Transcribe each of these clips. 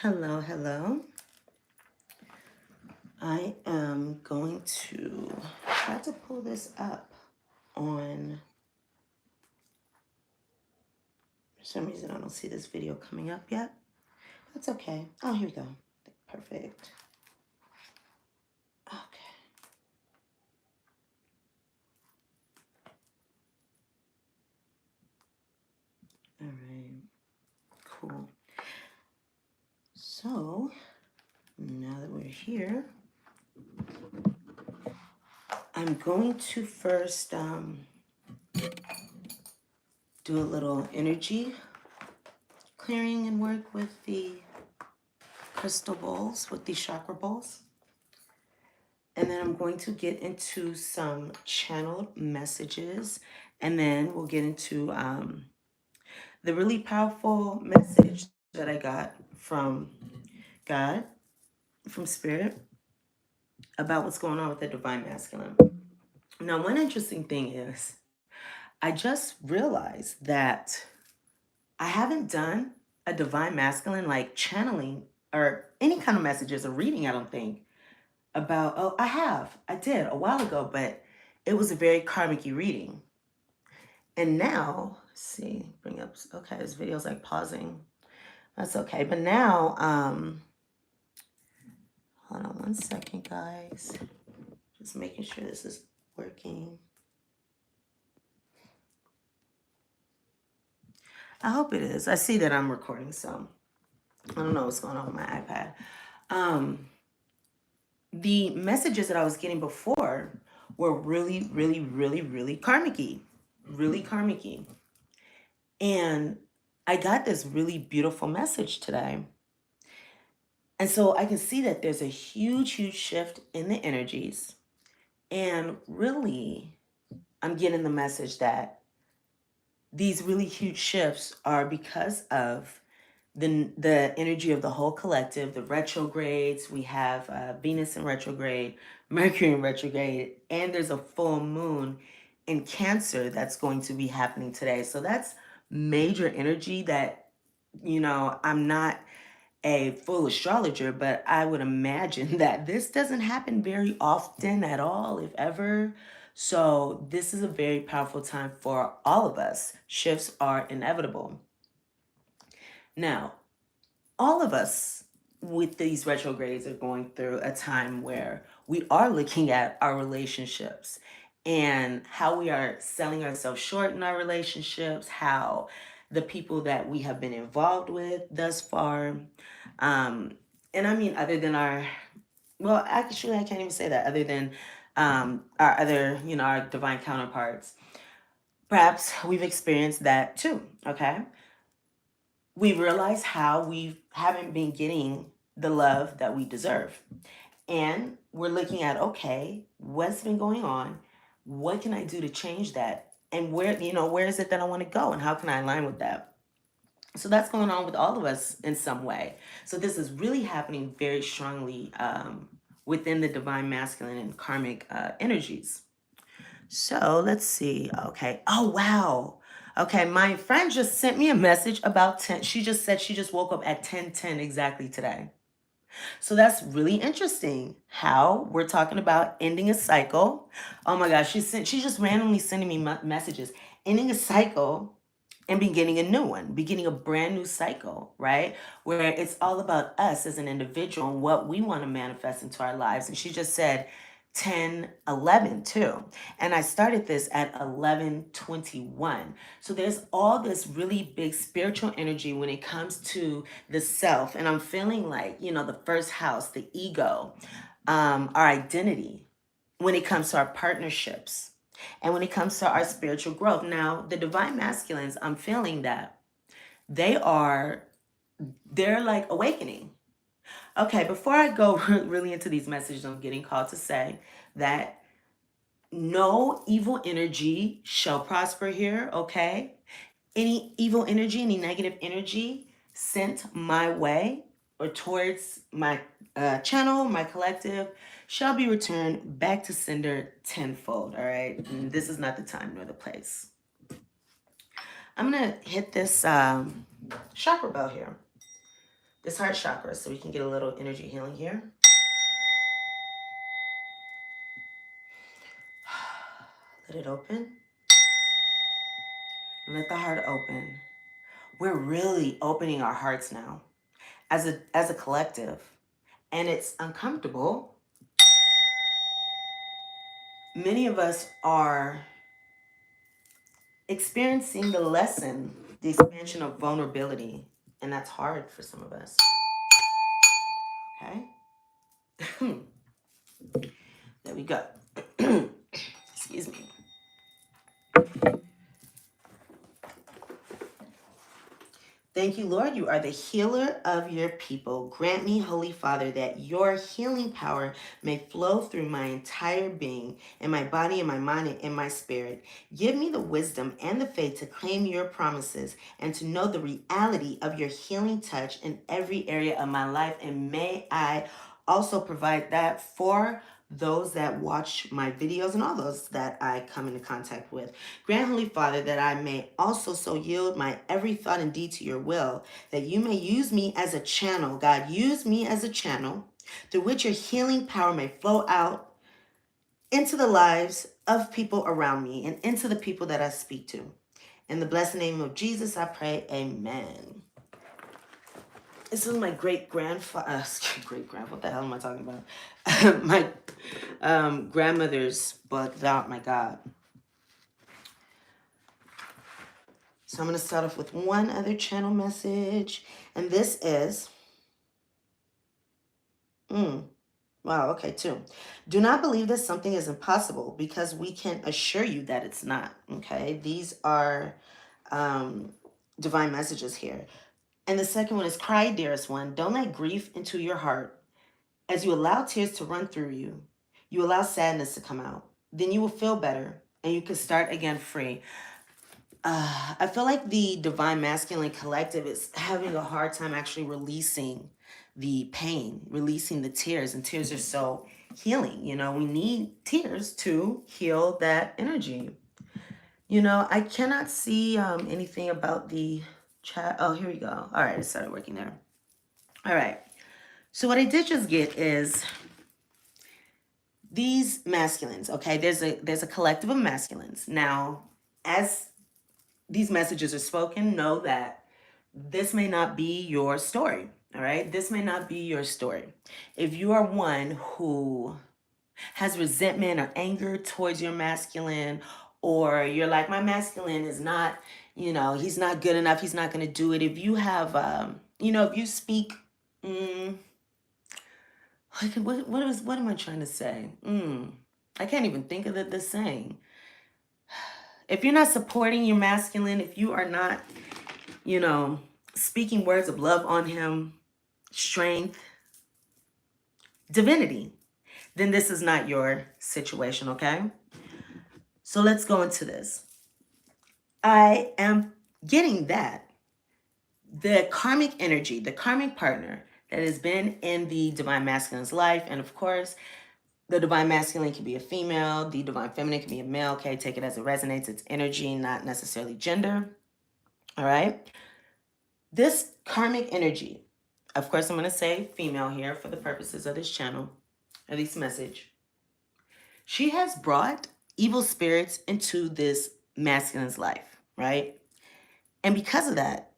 Hello, hello. I am going to try to pull this up on, for some reason I don't see this video coming up yet. That's okay. Oh, here we go. Perfect. Okay. All right. Cool. So, now that we're here, I'm going to first do a little energy clearing and work with the crystal bowls, with the chakra bowls. And then I'm going to get into some channeled messages. And then we'll get into the really powerful message that I got from God, from Spirit, about what's going on with the Divine Masculine. Now, one interesting thing is, I just realized that I haven't done a Divine Masculine, like channeling or any kind of messages or reading, I don't think, about, oh, I did a while ago, but it was a very karmic-y reading. And now, let's see, bring up, okay, this video's like pausing. That's okay. But now, hold on one second, guys. Just making sure this is working. I hope it is. I see that I'm recording, so I don't know what's going on with my iPad. The messages that I was getting before were really, really, really, really karmic-y. Really karmic-y. And I got this really beautiful message today. And so I can see that there's a huge, huge shift in the energies. And really, I'm getting the message that these really huge shifts are because of the energy of the whole collective, the retrogrades. We have Venus in retrograde, Mercury in retrograde, and there's a full moon in Cancer that's going to be happening today. So that's major energy that, I'm not a full astrologer, but I would imagine that this doesn't happen very often at all, if ever. So this is a very powerful time for all of us. Shifts are inevitable. Now, all of us with these retrogrades are going through a time where we are looking at our relationships and how we are selling ourselves short in our relationships, how the people that we have been involved with thus far, and I mean, other than well, actually, I can't even say that, other than our other, our divine counterparts. Perhaps we've experienced that too, okay? We realize how we haven't been getting the love that we deserve. And we're looking at, okay, what's been going on? What can I do to change that? And where is it that I want to go? And how can I align with that? So that's going on with all of us in some way. So this is really happening very strongly within the divine masculine and karmic energies. So let's see. Okay. Oh, wow. Okay. My friend just sent me a message about 10. She just said she just woke up at 10:10 exactly today. So that's really interesting how we're talking about ending a cycle. Oh my gosh. She's just randomly sending me messages, ending a cycle and beginning a new one, beginning a brand new cycle, right? Where it's all about us as an individual and what we want to manifest into our lives. And she just said 10:11 too. And I started this at 11:21. So there's all this really big spiritual energy when it comes to the self. And I'm feeling like, the first house, the ego, our identity, when it comes to our partnerships, and when it comes to our spiritual growth. Now, the divine masculines, I'm feeling that they're like awakening. Okay, before I go really into these messages, I'm getting called to say that no evil energy shall prosper here, okay? Any evil energy, any negative energy sent my way or towards my channel, my collective, shall be returned back to sender tenfold, all right? And this is not the time nor the place. I'm going to hit this chakra bell here. this heart chakra so we can get a little energy healing here. Let it open. Let the heart open. We're really opening our hearts now as a collective. And it's uncomfortable. Many of us are experiencing the lesson, the expansion of vulnerability. And that's hard for some of us. Okay? There we go. Excuse me. Thank you, Lord. You are the healer of your people. Grant me, Holy Father, that your healing power may flow through my entire being, in my body, in my mind, and in my spirit. Give me the wisdom and the faith to claim your promises and to know the reality of your healing touch in every area of my life. And may I also provide that for those that watch my videos and all those that I come into contact with. Grant, Holy Father, that I may also so yield my every thought and deed to your will, that you may use me as a channel. God, use me as a channel through which your healing power may flow out into the lives of people around me and into the people that I speak to. In the blessed name of Jesus, I pray, amen. This is my great-grandfather, what the hell am I talking about? My grandmother's book, my God. So I'm going to start off with one other channel message. And this is, wow, okay, two. Do not believe that something is impossible because we can assure you that it's not, okay? These are divine messages here. And the second one is, cry, dearest one. Don't let grief into your heart. As you allow tears to run through you, you allow sadness to come out. Then you will feel better and you can start again free. I feel like the Divine Masculine Collective is having a hard time actually releasing the pain, releasing the tears. And tears are so healing. You know, we need tears to heal that energy. You know, I cannot see anything about the chat. Oh, here we go. All right, it started working there. All right. So what I did just get is these masculines. Okay, there's a collective of masculines. Now, as these messages are spoken, know that this may not be your story. All right, this may not be your story. If you are one who has resentment or anger towards your masculine, or you're like, my masculine is not, you know, he's not good enough, he's not going to do it. If you have, you know, if you speak, what am I trying to say? I can't even think of the saying. If you're not supporting your masculine, if you are not, you know, speaking words of love on him, strength, divinity, then this is not your situation, okay? So let's go into this. I am getting that the karmic energy, the karmic partner that has been in the Divine Masculine's life, and of course, the Divine Masculine can be a female, the Divine Feminine can be a male, okay? Take it as it resonates. It's energy, not necessarily gender, all right? This karmic energy, of course, I'm going to say female here for the purposes of this channel, or this message. She has brought evil spirits into this masculine's life, right? And because of that,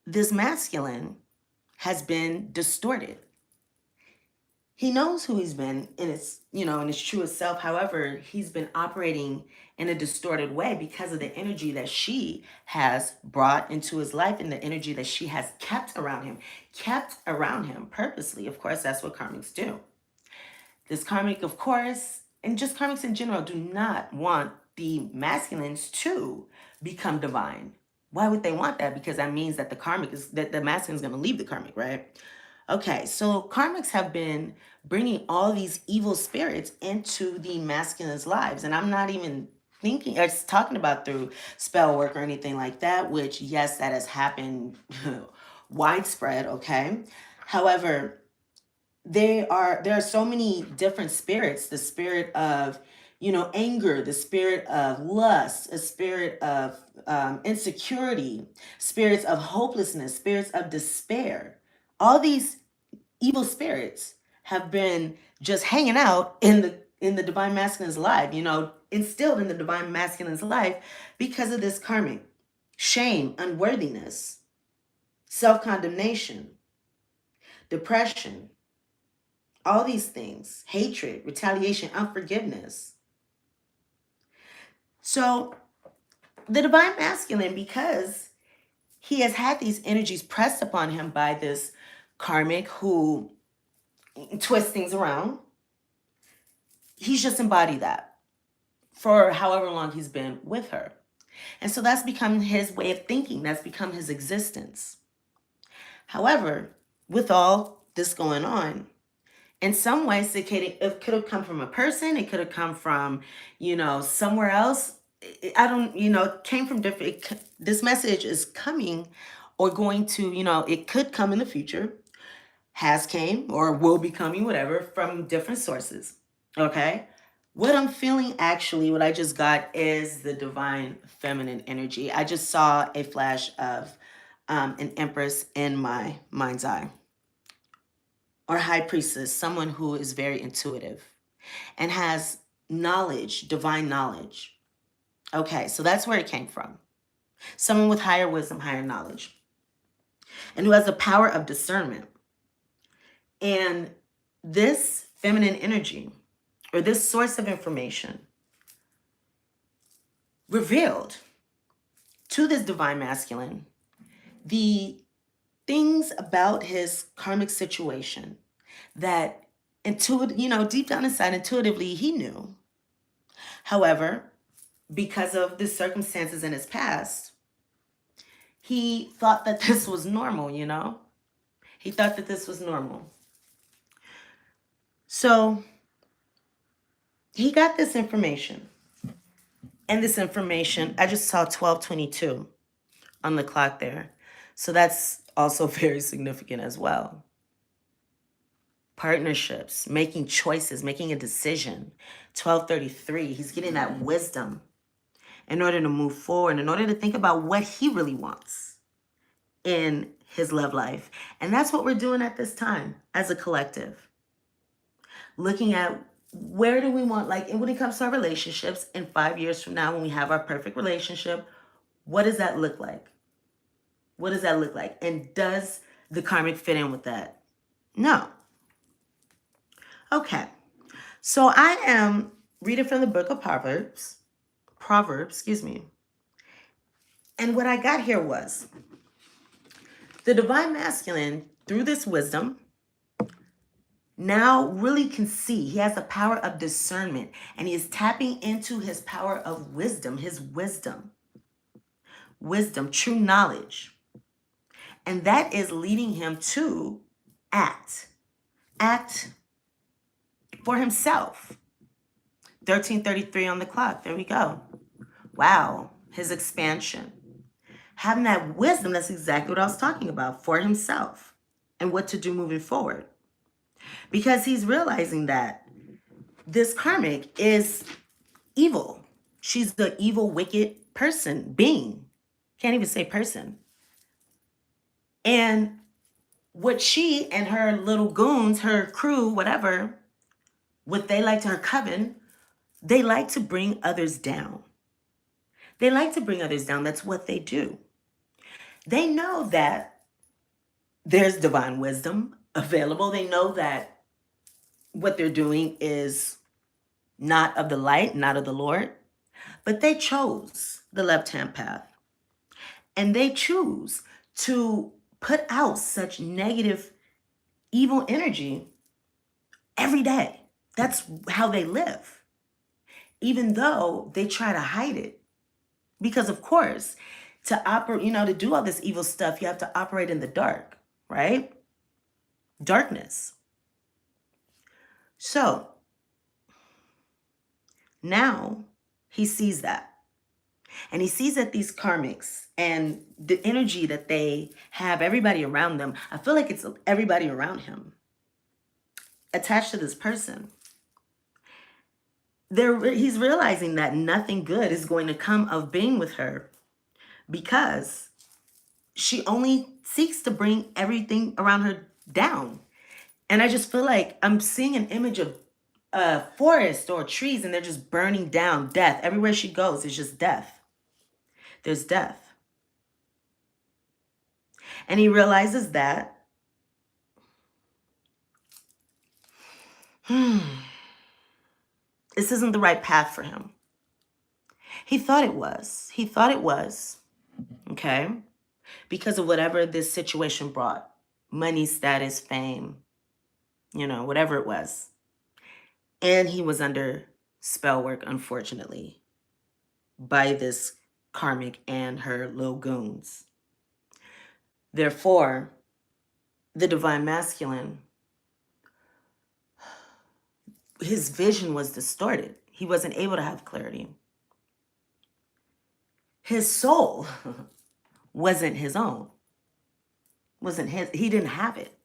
this masculine has been distorted. He knows who he's been in his, you know, in his truest self. However, he's been operating in a distorted way because of the energy that she has brought into his life and the energy that she has kept around him purposely. Of course, that's what karmics do. This karmic, of course, and just karmics in general, do not want the masculines to become divine. Why would they want that? Because that means that the masculine is going to leave the karmic, right? Okay, so karmics have been bringing all these evil spirits into the masculine's lives. And I'm not even thinking or talking about through spell work or anything like that, which, yes, that has happened widespread, okay? However, there are so many different spirits. The spirit of, you know, anger, the spirit of lust, a spirit of insecurity, spirits of hopelessness, spirits of despair. all these evil spirits have been just hanging out in the divine masculine's life, you know, instilled in the divine masculine's life because of this karmic shame, unworthiness, self-condemnation, depression, all these things, hatred, retaliation, unforgiveness. So the divine masculine, because he has had these energies pressed upon him by this karmic who twists things around, he's just embodied that for however long he's been with her. And so that's become his way of thinking. That's become his existence. However, with all this going on, in some ways, it could have come from a person. It could have come from, you know, somewhere else. I don't, you know, it came from different. This message is coming or going to, you know, it could come in the future, has came or will be coming, whatever, from different sources. Okay. What I'm feeling actually, what I just got is the divine feminine energy. I just saw a flash of an empress in my mind's eye. Or high priestess, someone who is very intuitive and has knowledge, divine knowledge. Okay, so that's where it came from. Someone with higher wisdom, higher knowledge, and who has the power of discernment. And this feminine energy, or this source of information, revealed to this divine masculine the things about his karmic situation that deep down inside, intuitively, he knew. However, because of the circumstances in his past, he thought that this was normal, you know? He thought that this was normal. So he got this information. And this information, I just saw 12:22 on the clock there. So that's also very significant as well. Partnerships, making choices, making a decision. 12:33, he's getting that wisdom in order to move forward, in order to think about what he really wants in his love life. And that's what we're doing at this time as a collective. Looking at where do we want, like, and when it comes to our relationships, in 5 years from now, when we have our perfect relationship, what does that look like? What does that look like? And does the karmic fit in with that? No. Okay. So I am reading from the book of Proverbs, excuse me. And what I got here was the divine masculine, through this wisdom, now really can see. He has the power of discernment, and he is tapping into his power of wisdom, his wisdom, true knowledge. And that is leading him to act for himself. 13:33 on the clock. There we go. Wow. His expansion. Having that wisdom, that's exactly what I was talking about, for himself and what to do moving forward. Because he's realizing that this karmic is evil. She's the evil, wicked person, being. Can't even say person. And what she and her little goons, her crew, whatever, what they like to, her coven, they like to bring others down. They like to bring others down. That's what they do. They know that there's divine wisdom available. They know that what they're doing is not of the light, not of the Lord, but they chose the left-hand path. And they choose to put out such negative, evil energy every day. That's how they live, even though they try to hide it. Because of course, to operate, to do all this evil stuff, you have to operate in the dark, right? Darkness. So now he sees that. And he sees that these karmics and the energy that they have, everybody around them, I feel like it's everybody around him attached to this person. He's realizing that nothing good is going to come of being with her, because she only seeks to bring everything around her down. And I just feel like I'm seeing an image of a forest or trees, and they're just burning down, death. Everywhere she goes, it's just death. There's death. And he realizes that this isn't the right path for him. He thought it was. He thought it was, okay? Because of whatever this situation brought. Money, status, fame, you know, whatever it was. And he was under spell work, unfortunately, by this Karmic and her little goons. Therefore, the divine masculine, his vision was distorted. He wasn't able to have clarity. His soul wasn't his own. Wasn't his. He didn't have it.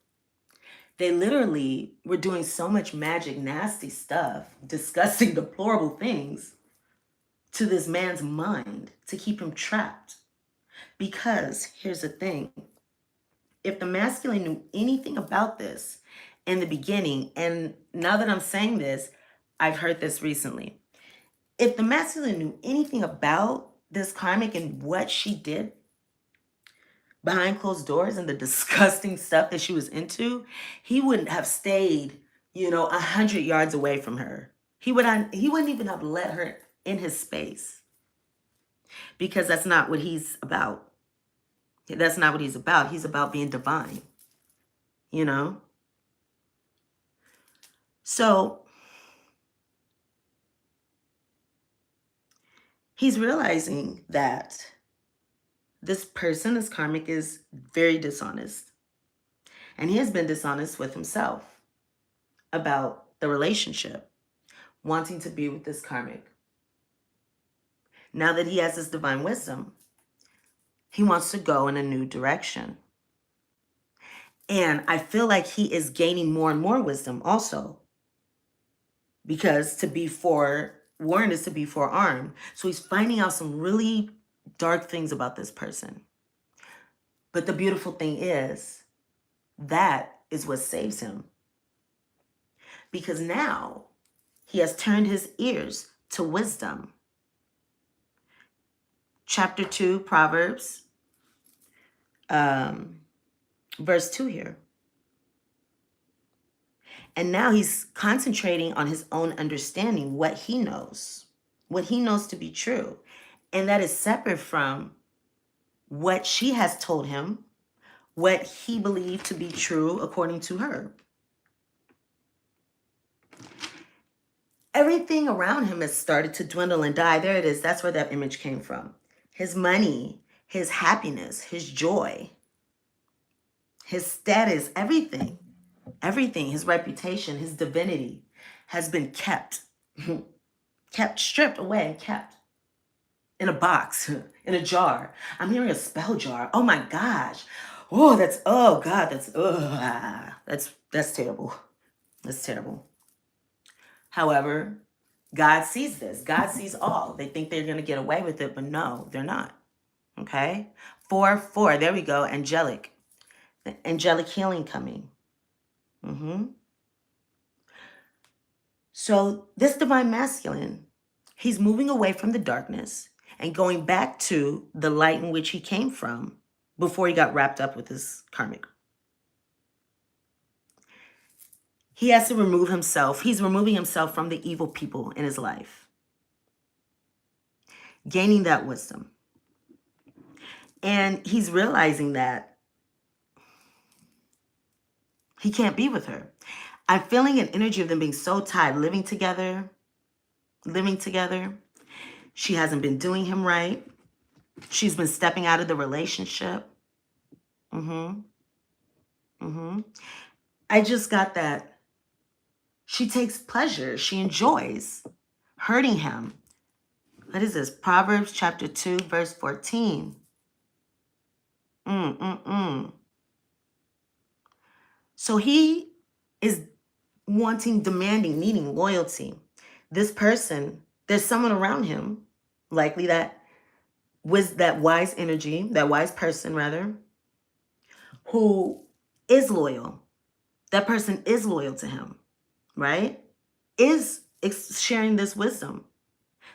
They literally were doing so much magic, nasty stuff, disgusting, deplorable things to this man's mind to keep him trapped. Because here's the thing. If the masculine knew anything about this in the beginning, and now that I'm saying this, I've heard this recently. If the masculine knew anything about this Karmic and what she did behind closed doors and the disgusting stuff that she was into, he wouldn't have stayed, 100 yards away from her. He wouldn't even have let her in his space, because that's not what he's about. That's not what he's about. He's about being divine, So he's realizing that this person, this Karmic, is very dishonest. And he has been dishonest with himself about the relationship, wanting to be with this Karmic. Now that he has this divine wisdom, he wants to go in a new direction. And I feel like he is gaining more and more wisdom also. Because to be forewarned is to be forearmed. So he's finding out some really dark things about this person. But the beautiful thing is, that is what saves him. Because now he has turned his ears to wisdom. Chapter 2, Proverbs, verse 2 here. And now he's concentrating on his own understanding, what he knows to be true. And that is separate from what she has told him, what he believed to be true according to her. Everything around him has started to dwindle and die. There it is. That's where that image came from. His money, his happiness, his joy, his status, everything, his reputation, his divinity has been kept stripped away and kept in a box, in a jar. I'm hearing a spell jar. Oh my gosh. That's terrible. That's terrible. However, God sees this. God sees all. They think they're going to get away with it, but no, they're not. Okay? 4, there we go. Angelic. The angelic healing coming. So this divine masculine, he's moving away from the darkness and going back to the light in which he came from before he got wrapped up with his Karmic. He has to remove himself. He's removing himself from the evil people in his life, gaining that wisdom. And he's realizing that he can't be with her. I'm feeling an energy of them being so tied, living together. She hasn't been doing him right. She's been stepping out of the relationship. I just got that. She takes pleasure. She enjoys hurting him. What is this? Proverbs chapter 2, verse 14. So he is wanting, demanding, needing loyalty. This person, there's someone around him, likely that was that wise energy, that wise person rather, who is loyal, That person is loyal to him, right? Is sharing this wisdom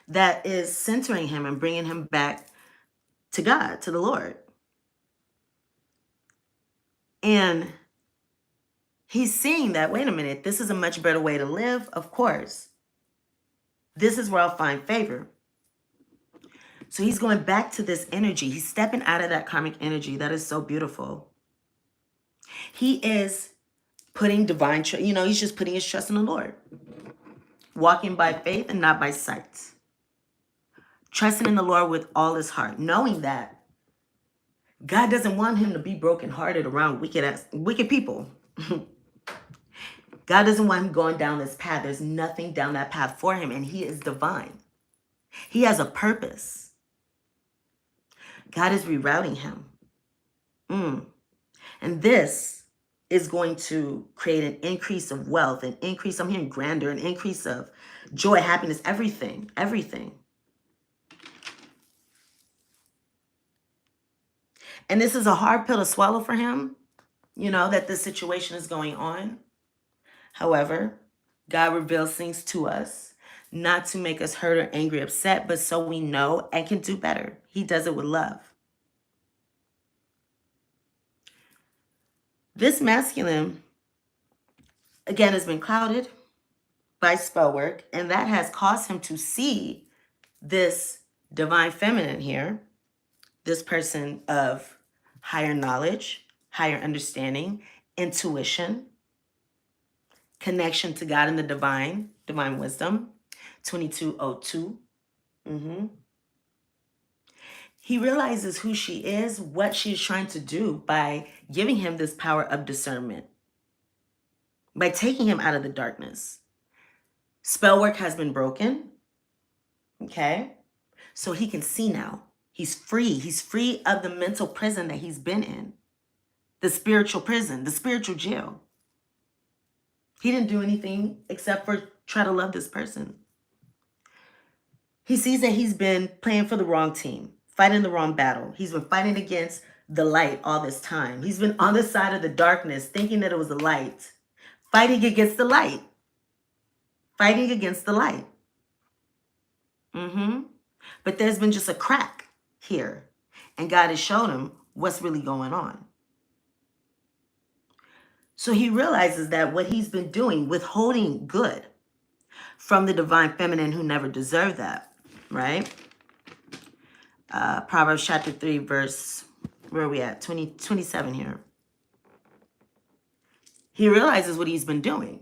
that is centering him and bringing him back to God, to the Lord. And he's seeing that, wait a minute, this is a much better way to live, of course. This is where I'll find favor. So he's going back to this energy. He's stepping out of that karmic energy. That is so beautiful. He is putting divine trust, he's just putting his trust in the Lord. Walking by faith and not by sight. Trusting in the Lord with all his heart. Knowing that God doesn't want him to be brokenhearted around wicked people. God doesn't want him going down this path. There's nothing down that path for him, and he is divine. He has a purpose. God is rerouting him. And this is going to create an increase of wealth, an increase, I'm hearing grandeur, an increase of joy, happiness, everything, everything. And this is a hard pill to swallow for him, that this situation is going on. However, God reveals things to us, not to make us hurt or angry, upset, but so we know and can do better. He does it with love. This masculine, again, has been clouded by spell work, and that has caused him to see this divine feminine here, this person of higher knowledge, higher understanding, intuition, connection to God and the divine wisdom, 2202. He realizes who she is, what she's trying to do by giving him this power of discernment, by taking him out of the darkness. Spell work has been broken, okay? So he can see now. He's free. He's free of the mental prison that he's been in, the spiritual prison, the spiritual jail. He didn't do anything except for try to love this person. He sees that he's been playing for the wrong team, fighting the wrong battle. He's been fighting against the light all this time. He's been on the side of the darkness, thinking that it was the light, fighting against the light, fighting against the light. But there's been just a crack here, and God has shown him what's really going on. So he realizes that what he's been doing, withholding good from the divine feminine who never deserved that, right? Proverbs chapter 3, verse, where are we at? 27 here. He realizes what he's been doing.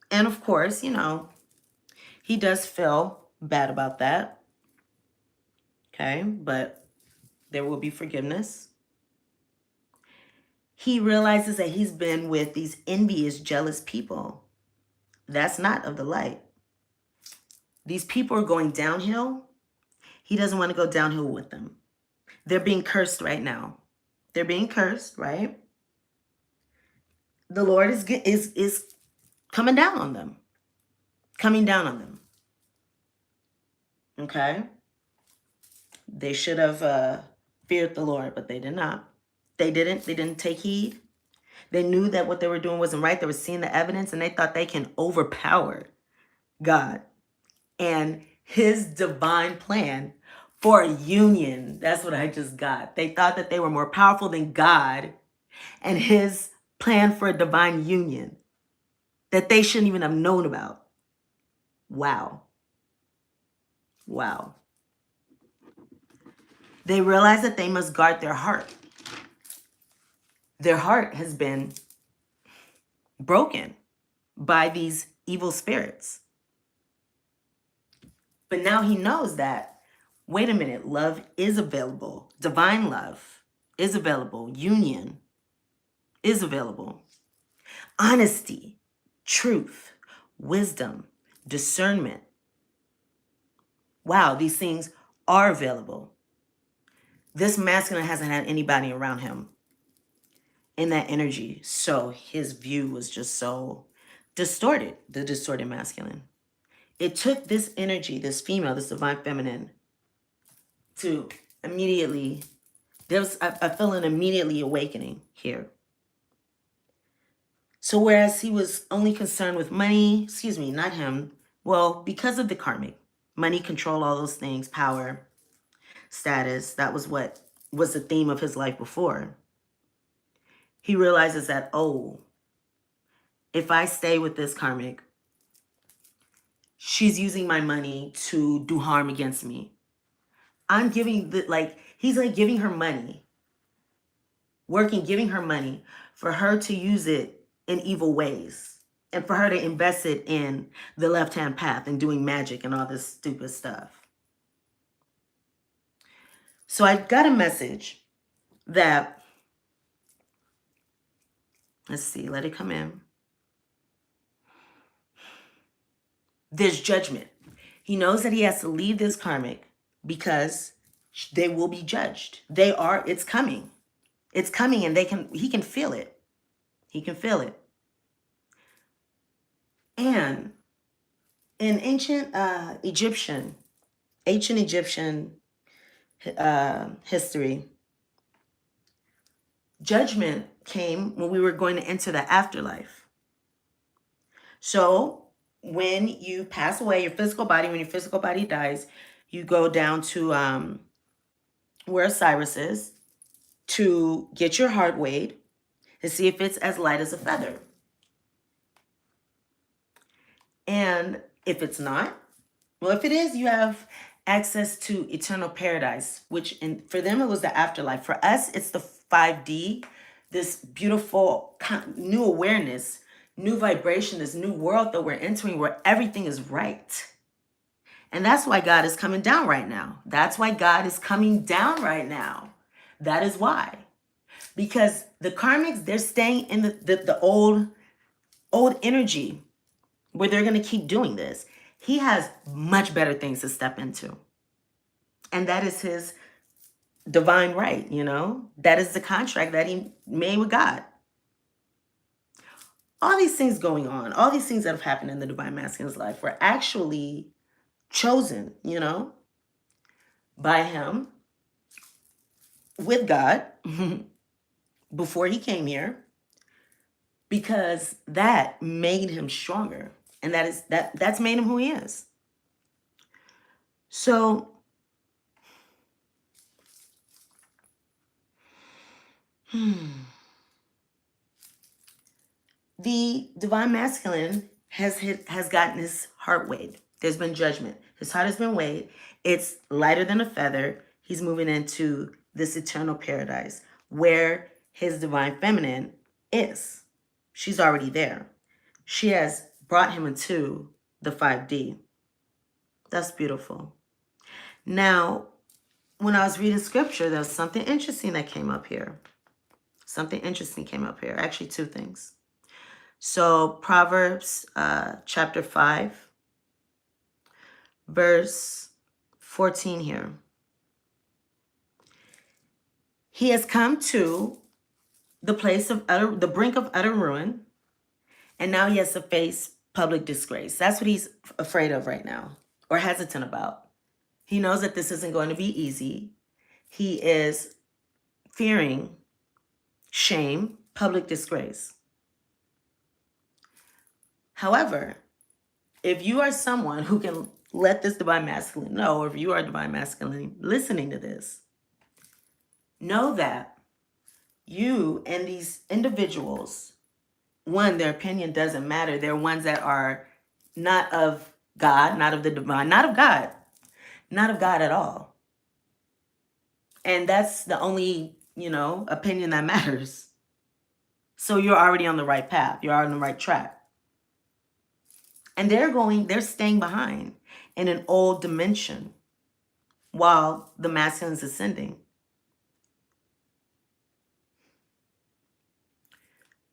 And of course, he does feel bad about that. Okay, but there will be forgiveness. He realizes that he's been with these envious, jealous people. That's not of the light. These people are going downhill. He doesn't want to go downhill with them. They're being cursed right now. They're being cursed, right? The Lord is coming down on them. Coming down on them. Okay? They should have feared the Lord, but they did not. They didn't take heed. They knew that what they were doing wasn't right. They were seeing the evidence, and they thought they can overpower God and his divine plan for a union. That's what I just got. They thought that they were more powerful than God and his plan for a divine union that they shouldn't even have known about. Wow. Wow. They realized that they must guard their heart. Their heart has been broken by these evil spirits. But now he knows that, wait a minute, love is available. Divine love is available. Union is available. Honesty, truth, wisdom, discernment. Wow, these things are available. This masculine hasn't had anybody around him in that energy. So his view was just so distorted, the distorted masculine. It took this energy, this female, this divine feminine, to immediately, I feel an immediately awakening here. So whereas he was only concerned with money, excuse me, not him, well, because of the karmic, money, control, all those things, power, status, that was what was the theme of his life before. He realizes that, oh, if I stay with this karmic, she's using my money to do harm against me. I'm giving he's like giving her money, giving her money for her to use it in evil ways and for her to invest it in the left-hand path and doing magic and all this stupid stuff. So I got a message that, let's see, let it come in. There's judgment. He knows that he has to leave this karmic because they will be judged. It's coming. It's coming, and he can feel it. He can feel it. And in ancient Egyptian history, judgment came when we were going to enter the afterlife. So when you pass away, when your physical body dies, you go down to where Osiris is to get your heart weighed to see if it's as light as a feather. And if it's not, well, if it is, you have access to eternal paradise, which for them, it was the afterlife. For us, it's the 5D, this beautiful new awareness, new vibration, this new world that we're entering where everything is right. And that's why God is coming down right now. That's why God is coming down right now. That is why. Because the karmics, they're staying in the old energy where they're going to keep doing this. He has much better things to step into. And that is his divine right, That is the contract that he made with God. All these things going on, all these things that have happened in the divine masculine's life were actually chosen, by him with God before he came here, because that made him stronger. And that's made him who he is. So the divine masculine has gotten his heart weighed. There's been judgment. His heart has been weighed. It's lighter than a feather. He's moving into this eternal paradise where his divine feminine is. She's already there. She has brought him into the 5D. That's beautiful. Now, when I was reading scripture, there was something interesting that came up here. Actually, two things. So Proverbs chapter 5, verse 14 here. He has come to the place of the brink of utter ruin, and now he has to face public disgrace. That's what he's afraid of right now, or hesitant about. He knows that this isn't going to be easy. He is fearing shame, public disgrace. However, if you are someone who can let this divine masculine know, or if you are divine masculine listening to this, know that you and these individuals, one, their opinion doesn't matter. They're ones that are not of God, not of the divine, not of God at all. And that's the only, opinion that matters. So you're already on the right path. You're on the right track. And they're staying behind in an old dimension while the masculine is ascending.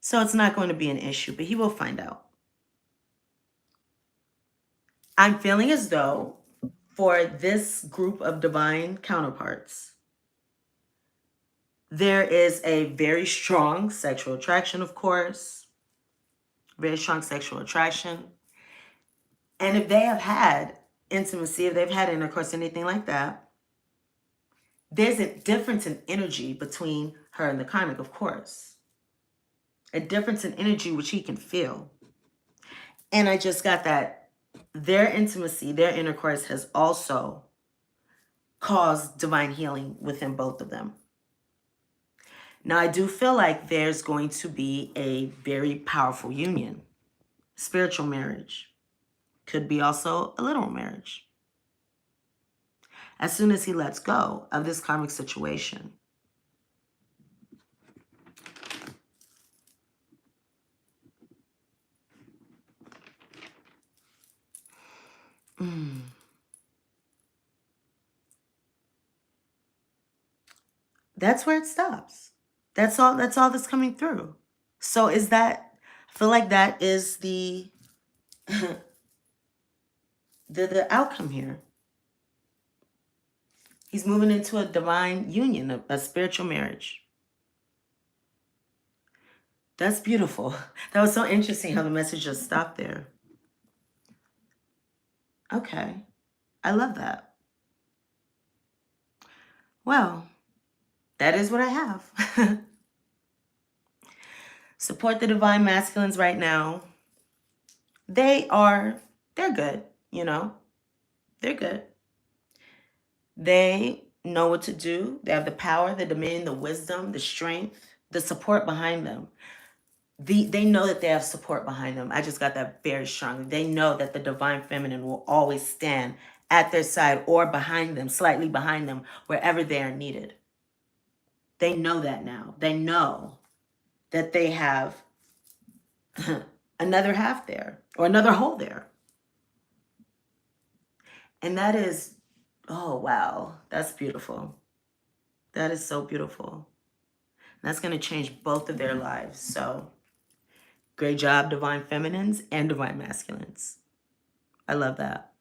So it's not going to be an issue, but he will find out. I'm feeling as though for this group of divine counterparts, there is a very strong sexual attraction, of course. Very strong sexual attraction. And if they have had intimacy, if they've had intercourse, anything like that, there's a difference in energy between her and the karmic, of course. a difference in energy which he can feel. And I just got that their intimacy, their intercourse has also caused divine healing within both of them. Now, I do feel like there's going to be a very powerful union. Spiritual marriage. Could be also a literal marriage. As soon as he lets go of this karmic situation. That's where it stops. That's all that's coming through. So is that, I feel like that is the the outcome here. He's moving into a divine union, a spiritual marriage. That's beautiful. That was so interesting how the message just stopped there. Okay. I love that. Well, that is what I have. Support the divine masculines right now. They're good, you know. They're good. They know what to do. They have the power, the dominion, the wisdom, the strength, the support behind them. They know that they have support behind them. I just got that very strongly. They know that the divine feminine will always stand at their side or behind them, slightly behind them, wherever they are needed. They know that now. They know that they have another half there or another hole there. And that is, oh, wow, that's beautiful. That is so beautiful. That's going to change both of their lives. So great job, divine feminines and divine masculines. I love that.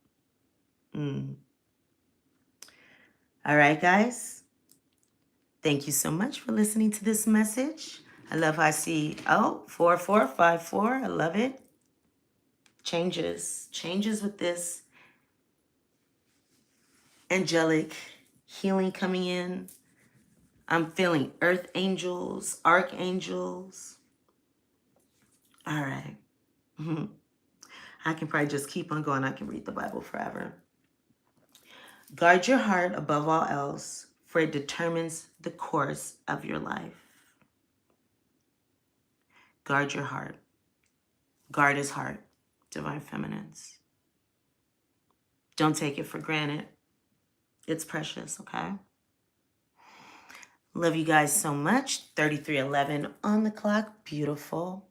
All right, guys. Thank you so much for listening to this message. I love how I see, 4454. I love it. Changes with this angelic healing coming in. I'm feeling earth angels, archangels. All right. I can probably just keep on going. I can read the Bible forever. Guard your heart above all else, for it determines the course of your life. Guard your heart. Guard his heart, divine feminines. Don't take it for granted. It's precious, okay? Love you guys so much. 3311 on the clock. Beautiful.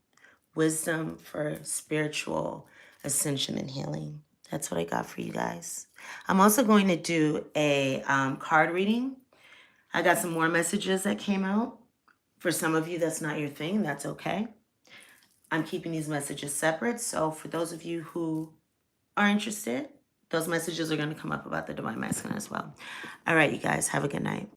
Wisdom for spiritual ascension and healing. That's what I got for you guys. I'm also going to do a card reading. I got some more messages that came out. For some of you, that's not your thing. That's okay. I'm keeping these messages separate. So for those of you who are interested, those messages are going to come up about the divine masculine as well. All right, you guys, have a good night.